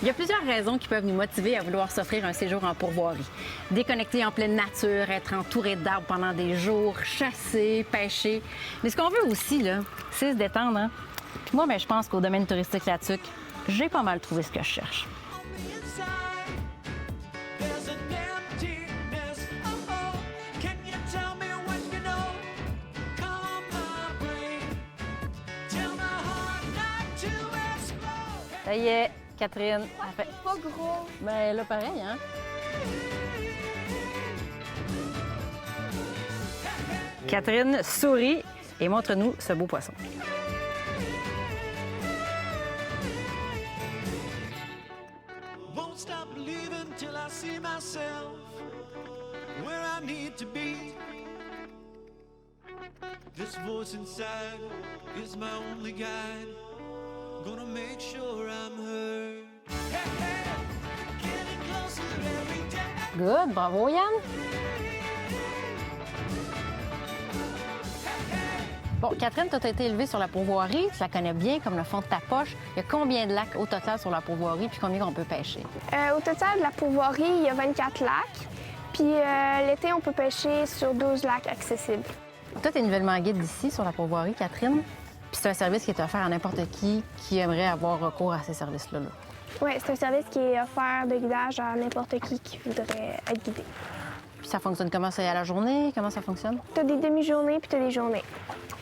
Il y a plusieurs raisons qui peuvent nous motiver à vouloir s'offrir un séjour en pourvoirie. Déconnecter en pleine nature, être entouré d'arbres pendant des jours, chasser, pêcher. Mais ce qu'on veut aussi, là, c'est se détendre. Hein? Puis moi, je pense qu'au domaine touristique Latuc, j'ai pas mal trouvé ce que je cherche. Ça y est, Catherine. Pas gros. Ben là, pareil, hein? Catherine, souris et montre-nous ce beau poisson. Won't stop believing till I see myself where I need to be. This voice inside is my only guide. Gonna make sure I'm heard. Hey, hey, getting closer every day. Good, bravo Yann. Bon, Catherine, tu as été élevée sur la pourvoirie, tu la connais bien comme le fond de ta poche. Il y a combien de lacs au total sur la pourvoirie, puis combien on peut pêcher? Au total, de la pourvoirie, il y a 24 lacs. Puis l'été, on peut pêcher sur 12 lacs accessibles. Toi, tu es nouvellement guide d'ici sur la pourvoirie, Catherine. Puis c'est un service qui est offert à n'importe qui aimerait avoir recours à ces services-là. Oui, c'est un service qui est offert de guidage à n'importe qui voudrait être guidé. Puis ça fonctionne comment? C'est à la journée? Comment ça fonctionne? Tu as des demi-journées puis tu as des journées.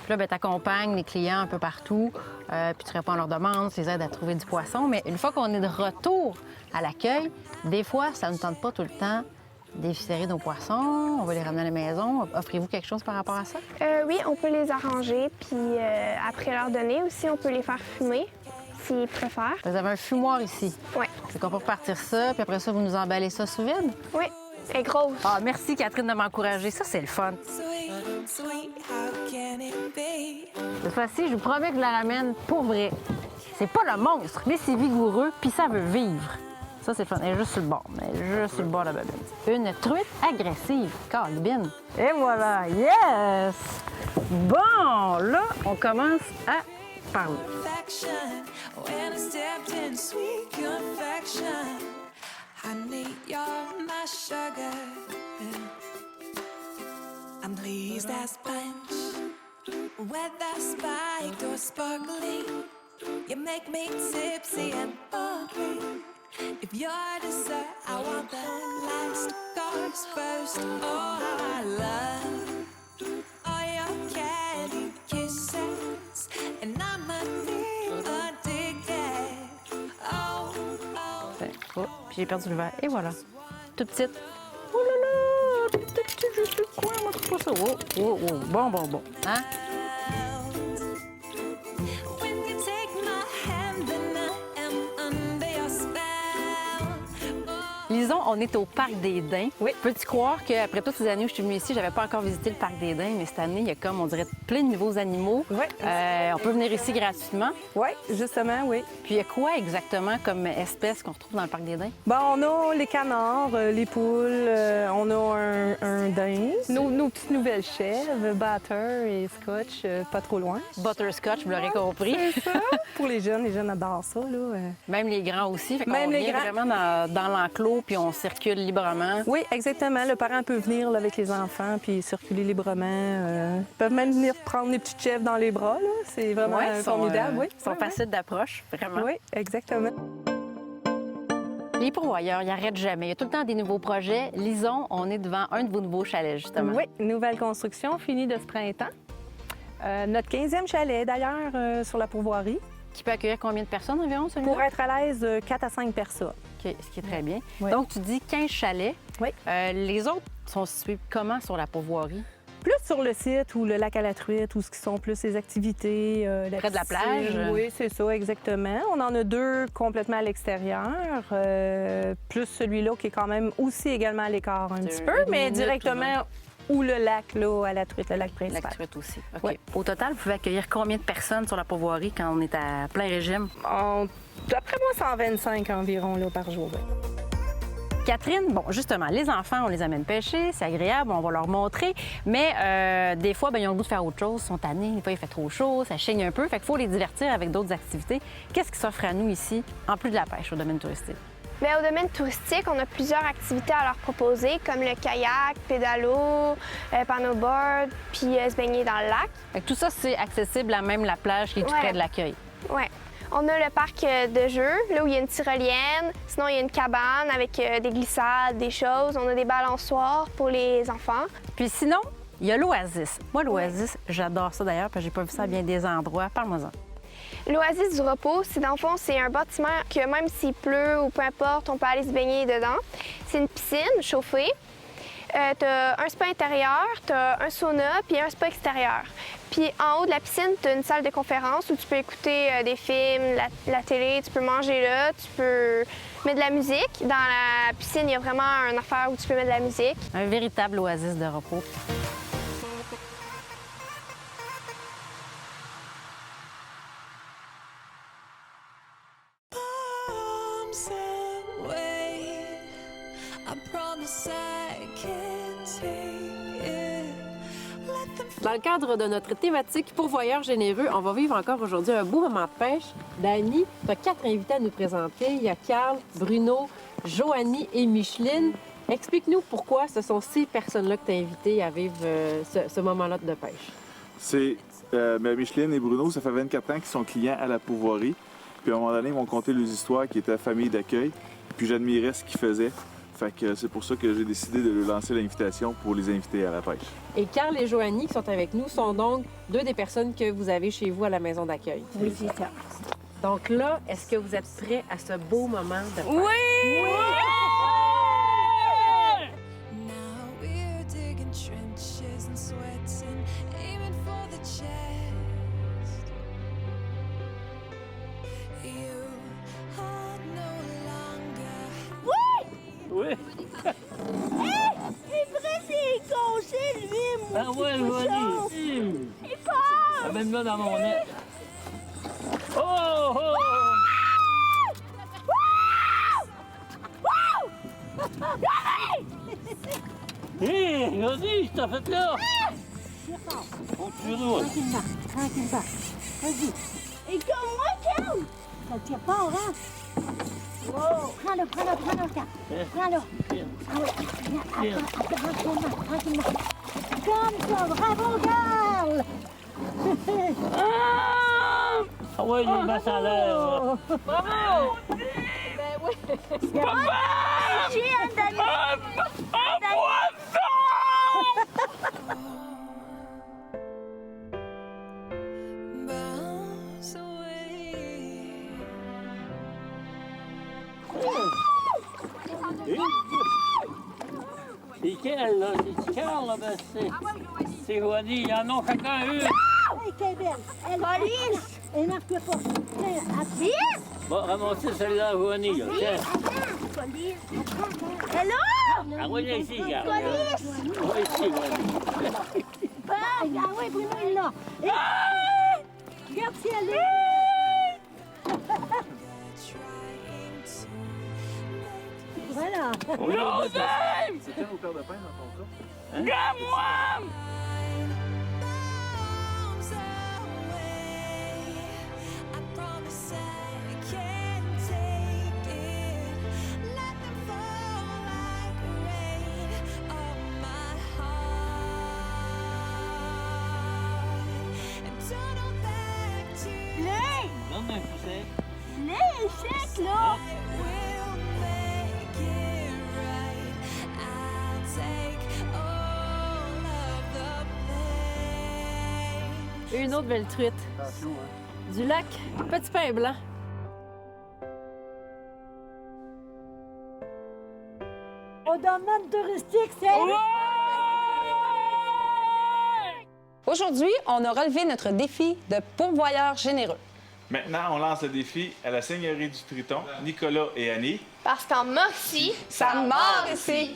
Puis là, tu accompagnes les clients un peu partout, puis tu réponds à leurs demandes, tu les aides à trouver du poisson. Mais une fois qu'on est de retour à l'accueil, des fois, ça ne tente pas tout le temps d'éviscérer nos poissons, on va les ramener à la maison. Offrez-vous quelque chose par rapport à ça? Oui, on peut les arranger, puis après leur donner aussi, on peut les faire fumer s'ils préfèrent. Vous avez un fumoir ici. Oui. C'est qu'on peut repartir ça, puis après ça, vous nous emballez ça sous vide? Oui, elle est grosse. Ah, merci Catherine de m'encourager. Ça, c'est le fun. Cette fois-ci, je vous promets que je la ramène pour vrai. C'est pas le monstre, mais c'est vigoureux, puis ça veut vivre. Ça, c'est le fun. Elle est juste sur le bord. Elle est juste sur le bord de la babine. Une truite agressive. Carlibine. Et voilà. Yes! Bon, là, on commence à parler. I'm pleased as punch, whether spiked or sparkling. You make me tipsy and bubbly. If you're dessert, I want the last course first. Oh, how I love all your candy kisses, and I'm addicted. Oh, oh. Oh, puis j'ai perdu le verre. Et voilà. Toute petite. Oh là là! Toute petite, je suis quoi? Moi, je pas ça. Oh, oh, oh. Bon, bon, bon. Hein? When you take my hand, then I am under your spell. Lison, on est au Parc des Daims. Oui. Peux-tu croire qu'après toutes ces années où je suis venue ici, j'avais pas encore visité le Parc des Daims, mais cette année, il y a comme, on dirait, plein de nouveaux animaux. Oui. On peut venir ici gratuitement. Oui, justement, oui. Puis il y a quoi exactement comme espèce qu'on retrouve dans le Parc des Daims? Bon, on a les canards, les poules, on a un daim, nos petites nouvelles chèvres, batter et scotch, pas trop loin. Butterscotch, vous l'aurez compris. C'est ça. Pour les jeunes adorent ça, là. Même les grands aussi. Fait qu'on Même les vient grands. vraiment dans l'enclos, puis on circule librement. Oui, exactement. Le parent peut venir là, avec les enfants puis circuler librement. Ils peuvent même venir prendre les petites chèvres dans les bras, là. C'est vraiment Ouais, formidable. Oui, Ils sont faciles d'approche, vraiment. Oui, exactement. Les pourvoyeurs, ils n'arrêtent jamais. Il y a tout le temps des nouveaux projets. Lison, on est devant un de vos nouveaux chalets, justement. Oui, nouvelle construction finie de ce printemps. Notre 15e chalet, d'ailleurs, sur la pourvoirie. Qui peut accueillir combien de personnes environ, celui-là? Pour être à l'aise, 4 à 5 personnes. OK, ce qui est très bien. Oui. Donc, tu dis 15 chalets. Oui. Les autres sont situés comment sur la pourvoirie? Plus sur le site ou le lac à la truite, où ce qui sont plus les activités. Près de la piscine. plage? Oui, c'est ça, exactement. On en a 2 complètement à l'extérieur, plus celui-là qui est quand même aussi également à l'écart un petit peu, une mais minute, directement ou le lac, là, à la truite, le lac principal. La truite aussi. OK. Oui. Au total, vous pouvez accueillir combien de personnes sur la pourvoirie quand on est à plein régime? D'après moi, 125 environ là, par jour. Oui. Catherine, bon, justement, les enfants, on les amène pêcher, c'est agréable, on va leur montrer, mais des fois, ils ont le goût de faire autre chose, ils sont tannés, des fois il fait trop chaud, ça chigne un peu, fait qu'il faut les divertir avec d'autres activités. Qu'est-ce qui s'offre à nous ici, en plus de la pêche au domaine touristique? Bien, au domaine touristique, on a plusieurs activités à leur proposer, comme le kayak, pédalo, paddleboard, puis se baigner dans le lac. Fait que tout ça, c'est accessible à même la plage qui est tout Ouais. près de l'accueil. Ouais. On a le parc de jeux, là où il y a une tyrolienne. Sinon, il y a une cabane avec des glissades, des choses. On a des balançoires pour les enfants. Puis sinon, il y a l'Oasis. Moi, l'Oasis, j'adore ça d'ailleurs, parce que j'ai pas vu ça à bien des endroits. Parle-moi-en. L'Oasis du repos, c'est dans le fond, c'est un bâtiment que même s'il pleut ou peu importe, on peut aller se baigner dedans. C'est une piscine chauffée. Tu as un spa intérieur, tu as un sauna puis un spa extérieur. Puis en haut de la piscine, tu as une salle de conférence où tu peux écouter des films, la télé, tu peux manger là, tu peux mettre de la musique. Dans la piscine, il y a vraiment une affaire où tu peux mettre de la musique. Un véritable oasis de repos. Palms away. I promise I can take it. Let them Dans le cadre de notre thématique pourvoyeur généreux, on va vivre encore aujourd'hui un beau moment de pêche. Dani, tu as 4 invités à nous présenter. Il y a Carl, Bruno, Joanie et Micheline. Explique-nous pourquoi ce sont ces personnes-là que tu as invitées à vivre ce moment-là de pêche. C'est Micheline et Bruno, ça fait 24 ans qu'ils sont clients à la pourvoirie. Puis à un moment donné, ils m'ont conté leurs histoires qui étaient famille d'accueil. Puis j'admirais ce qu'ils faisaient. Fait que c'est pour ça que j'ai décidé de leur lancer l'invitation pour les inviter à la pêche. Et Carl et Joanie, qui sont avec nous, sont donc 2 des personnes que vous avez chez vous à la maison d'accueil. Oui, c'est ça. Donc là, est-ce que vous êtes prêts à ce beau moment de pêche? Now we're digging trenches and sweating, aiming for the chest. You are no longer. Oui. Il pourrait s'y concher, lui, moi. Ah ouais, Joanie. Il part! Amène-le dans mon nez. Oh, oh! Hé, Joanie, je t'ai fait là! Faut que tu roules. Tranquillement. Vas-y. Et comme moi, Carl! Ça tire pas, hein? Wow. Prends-le, Carl. Prends-le. Ah oui. Tranquillement. Comme ça, bravo, Carl! Ah ouais, il est masse à l'air. Bravo! Bounce away. C'est quel, là? C'est Carl, là? Ben, c'est Joanie. Ils en ont chacun une. Hey, quelle belle! Elle police! Elle marque pas. Tiens, appuie! Bon, ramassez celle-là, Joanie, là. Tiens. Attends, police! Attends. Hello! Ah oui, là, ici, Carl. Police! Oui, ici, Joanie. Ah oui, Bruno, il l'a. Hey! Regarde si elle est. Voilà. C'est quel auteur de pain dans ton cas? Regarde-moi! Bounce away. I promise I can take it. Let them fall like rain on my heart. And tunnel back to Hey! Donne-moi un poussette. Les échecs, là! I will make it right. I'll take all of the pain. Une autre belle truite. Attention, hein. Du lac Petit Pain Blanc. Au domaine touristique, c'est... Aujourd'hui, on a relevé notre défi de pourvoyeur généreux. Maintenant, on lance le défi à la Seigneurie du Triton, Nicolas et Annie. Parce qu'en Mauricie, Ça mord ici!